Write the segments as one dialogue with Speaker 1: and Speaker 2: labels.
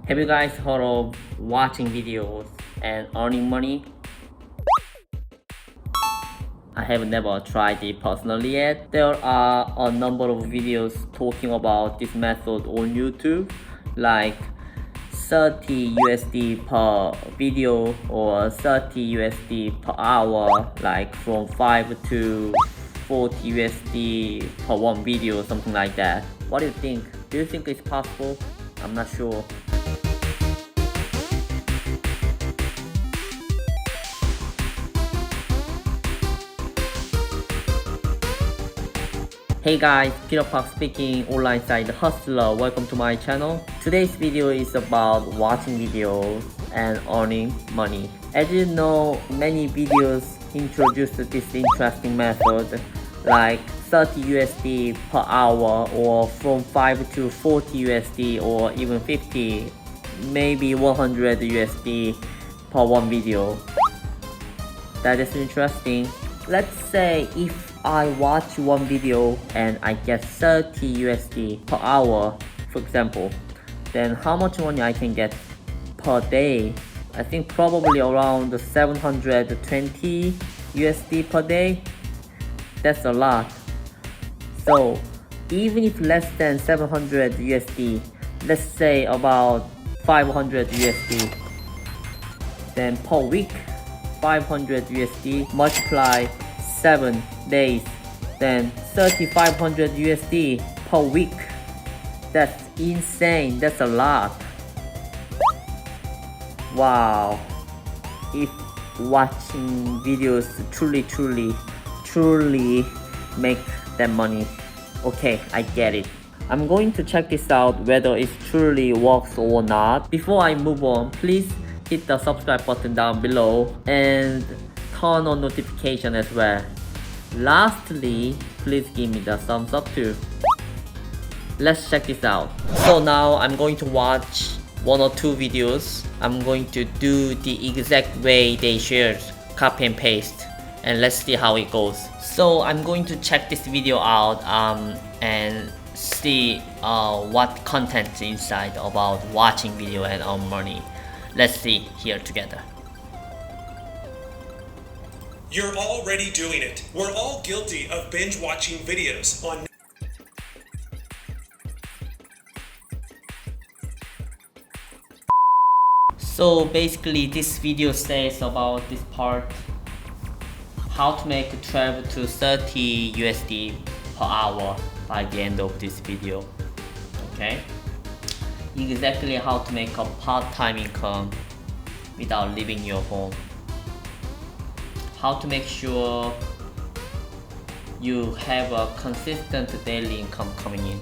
Speaker 1: Have you guys heard of watching videos and earning money? I have never tried it personally yet. There are a number of videos talking about this method on YouTube, like 30 USD per video or 30 USD per hour, like from 5 to 40 USD per one video, something like that. What do you think? Do you think it's possible? I'm not sure. Hey guys, Peter Park speaking, online side hustler. Welcome to my channel. Today's video is about watching videos and earning money. As you know, many videos introduced this interesting method like 30 USD per hour or from 5 to 40 USD or even 50, maybe 100 USD per one video. That is interesting. Let's say if I watch one video and I get 30 USD per hour, for example, then how much money I can get per day? I think probably around 720 USD per day. That's a lot. So even if less than 700 USD, let's say about 500 USD, then per week 500 USD multiply 7 days, then 3500 USD per week. That's insane. That's a lot. Wow. If watching videos truly make that money, okay, I get it. I'm going to check this out whether it truly works or not. Before I move on, please hit the subscribe button down below and turn on notification as well. Lastly, please give me the thumbs up too. Let's check this out. So now I'm going to watch one or two videos. I'm going to do the exact way they shared, copy and paste, and let's see how it goes. So I'm going to check this video out and see what content inside about watching video and earn money. Let's see here together.
Speaker 2: You're already doing it. We're all guilty of binge watching videos on.
Speaker 1: So basically this video says about this part, how to make 12 to 30 USD per hour by the end of this video. Okay, exactly how to make a part-time income without leaving your home, how to make sure you have a consistent daily income coming in.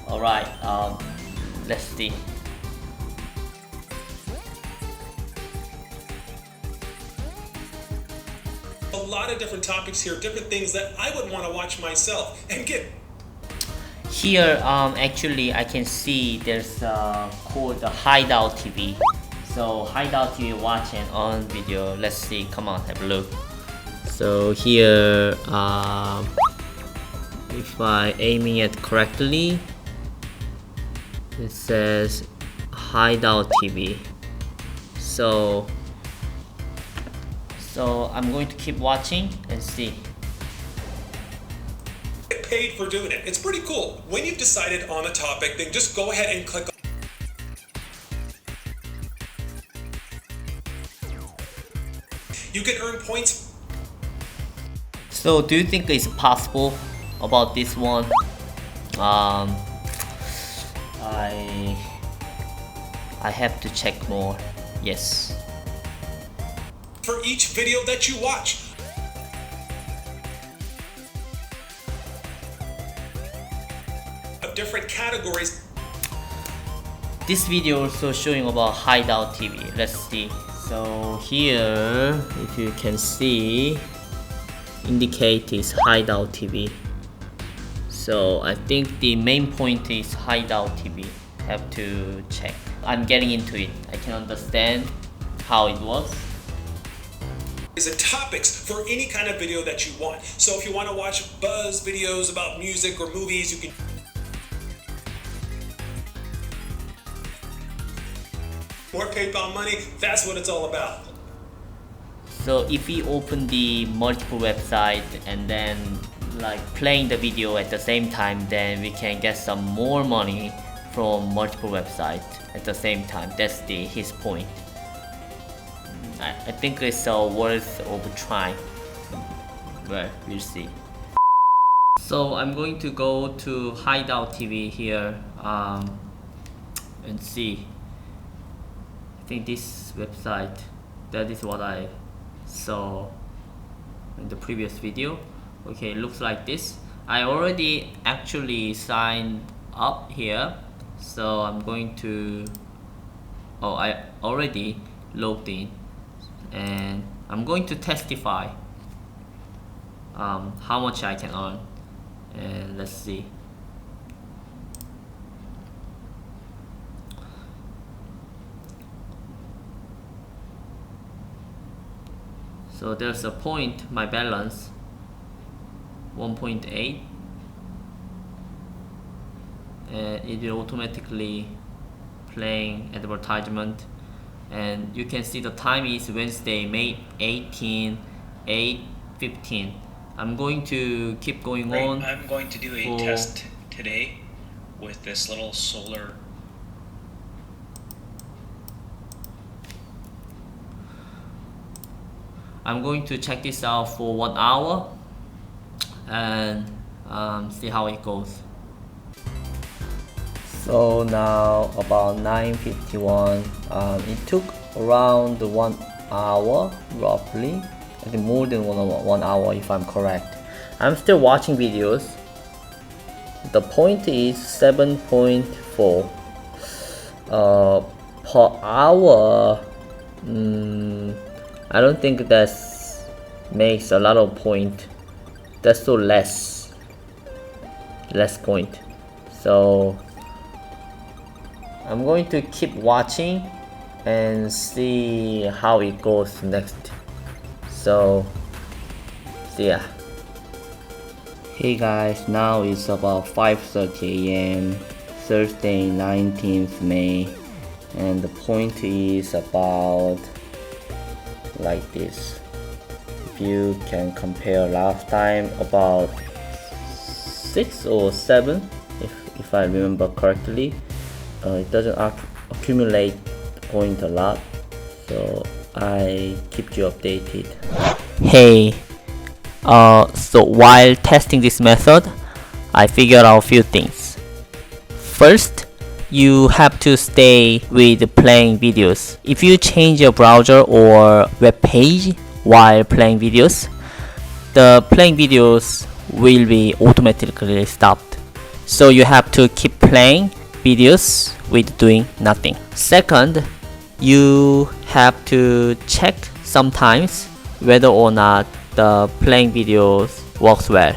Speaker 1: Alright, let's see.
Speaker 2: A lot of different topics here, different things that I would want to watch myself and get.
Speaker 1: Here, actually, I can see there's called the Hideout TV. So Hideout TV watch and on video. Let's see. Come on, have a look. So here, if I aiming it correctly, it says Hideout TV. So I'm going to keep watching and see.
Speaker 2: Get paid for doing it. It's pretty cool. When you've decided on a topic, then just go ahead and click on. You can earn points.
Speaker 1: So do you think it's possible about this one? I have to check more. Yes.
Speaker 2: For each video that you watch. Of different categories.
Speaker 1: This video also showing about Hideout TV. Let's see. So here, if you can see, indicate is Hideout TV. So I think the main point is Hideout TV. Have to check. I'm getting into it. I can understand how it works.
Speaker 2: Is it topics for any kind of video that you want. So if you want to watch buzz videos about music or movies, you can. more PayPal money. That's what it's all about.
Speaker 1: So if we open the multiple website and then like playing the video at the same time, then we can get some more money from multiple websites at the same time. That's his point. I think it's worth of trying. Well, we'll see. So I'm going to go to Hideout TV here and see. I think this website, that is what I saw in the previous video. Okay, it looks like this. I already actually signed up here, so I'm going to, I already logged in, and I'm going to testify how much I can earn, and let's see. So there's a point, my balance 1.8, and it will automatically playing advertisement, and you can see the time is Wednesday, May 18, 8:15. I'm going to keep going on.
Speaker 3: I'm going to do a test today with this little solar.
Speaker 1: I'm going to check this out for 1 hour and see how it goes. So now about 9:51. It took around 1 hour roughly. I think more than 1 hour if I'm correct. I'm still watching videos. The point is 7.4 per hour. I don't think that makes a lot of point. That's so less point. So I'm going to keep watching and see how it goes next. So yeah. Hey guys, now it's about 5:30 a.m. Thursday 19th May, and the point is about like this. If you can compare last time, about 6 or 7 if I remember correctly. It doesn't accumulate point a lot, so I keep you updated. Hey, so while testing this method, I figured out a few things. First, you have to stay with playing videos. If you change your browser or web page while playing videos, the playing videos will be automatically stopped. So you have to keep playing videos with doing nothing. Second, you have to check sometimes whether or not the playing videos works well,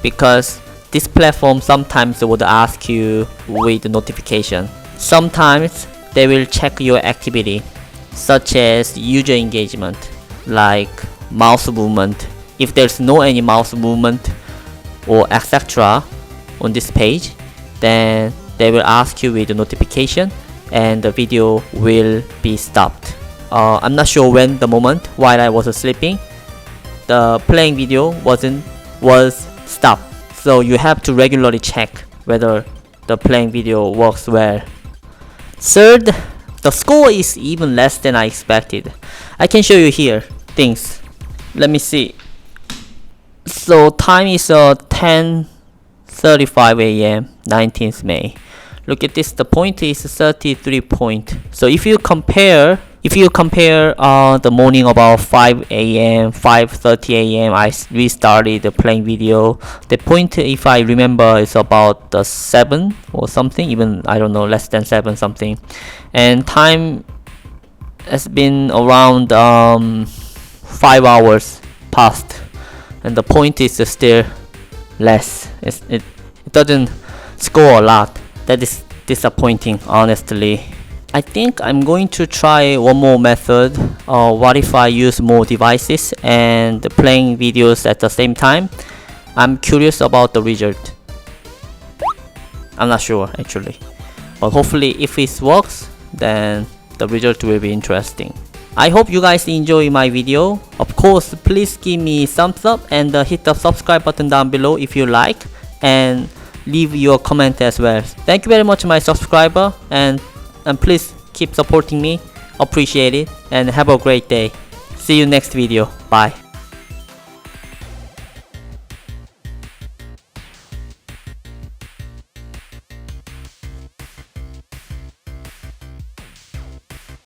Speaker 1: because this platform sometimes would ask you with notification. Sometimes they will check your activity, such as user engagement, like mouse movement. If there's no any mouse movement or etc. on this page, then they will ask you with a notification and the video will be stopped. I'm not sure when the moment while I was sleeping, the playing video was stopped. So you have to regularly check whether the playing video works well. Third, the score is even less than I expected. I can show you here things. Let me see. So time is 10:35 a.m. 19th May. Look at this, the point is 33 point. So if you compare the morning about 5 a.m. 5:30 a.m. I restarted playing video. The point, if I remember, is about 7 or something, even I don't know, less than 7 something, and time has been around 5 hours past, and the point is still less. It doesn't score a lot. That is disappointing, honestly. I think I'm going to try one more method. What if I use more devices and playing videos at the same time? I'm curious about the result. I'm not sure actually, but hopefully if it works, then the result will be interesting. I hope you guys enjoy my video. Of course, please give me thumbs up and hit the subscribe button down below if you like, and leave your comment as well. Thank you very much my subscriber, and please keep supporting me. Appreciate it, and have a great day. See you next video. Bye.